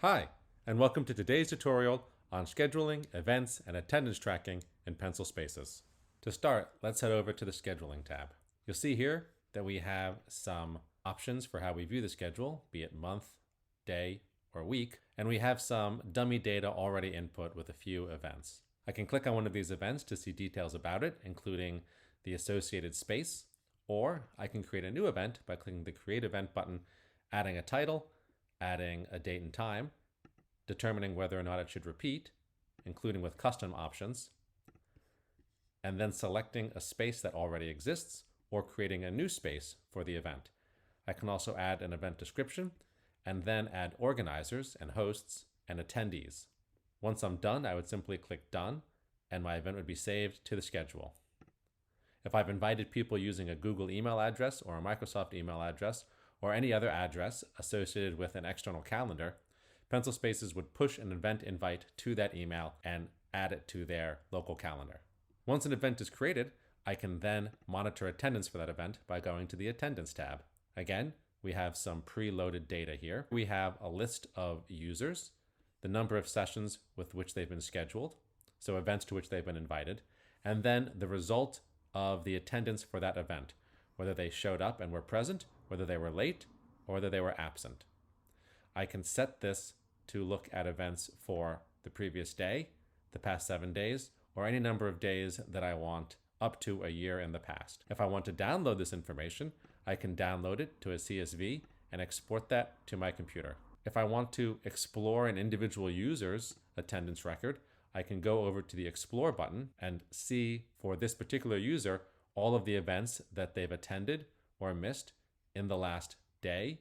Hi, and welcome to today's tutorial on scheduling, events, and attendance tracking in Pencil Spaces. To start, let's head over to the Scheduling tab. You'll see here that we have some options for how we view the schedule, be it month, day, or week, and we have some dummy data already input with a few events. I can click on one of these events to see details about it, including the associated space, or I can create a new event by clicking the Create Event button, adding a title, adding a date and time, determining whether or not it should repeat, including with custom options, and then selecting a space that already exists or creating a new space for the event. I can also add an event description and then add organizers and hosts and attendees. Once I'm done, I would simply click Done and my event would be saved to the schedule. If I've invited people using a Google email address or a Microsoft email address or any other address associated with an external calendar, Pencil Spaces would push an event invite to that email and add it to their local calendar. Once an event is created, I can then monitor attendance for that event by going to the Attendance tab. Again, we have some preloaded data here. We have a list of users, the number of sessions with which they've been scheduled, so events to which they've been invited, and then the result of the attendance for that event, whether they showed up and were present, whether they were late, or whether they were absent. I can set this to look at events for the previous day, the past 7 days, or any number of days that I want up to a year in the past. If I want to download this information, I can download it to a CSV and export that to my computer. If I want to explore an individual user's attendance record, I can go over to the Explore button and see for this particular user all of the events that they've attended or missed in the last day,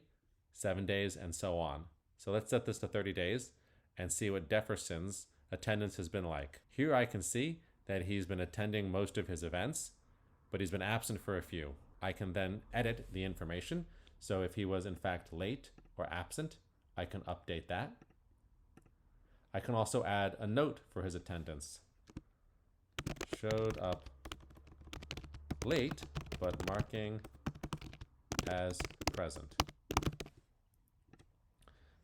7 days, and so on. So let's set this to 30 days and see what Jefferson's attendance has been like. Here I can see that he's been attending most of his events, but he's been absent for a few. I can then edit the information. So if he was in fact late or absent, I can update that. I can also add a note for his attendance. Showed up late, but marking as present.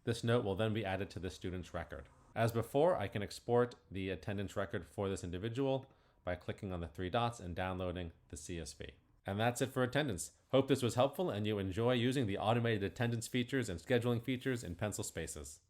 This note will then be added to the student's record. As before, I can export the attendance record for this individual by clicking on the 3 dots and downloading the CSV. And that's it for attendance. Hope this was helpful and you enjoy using the automated attendance features and scheduling features in Pencil Spaces.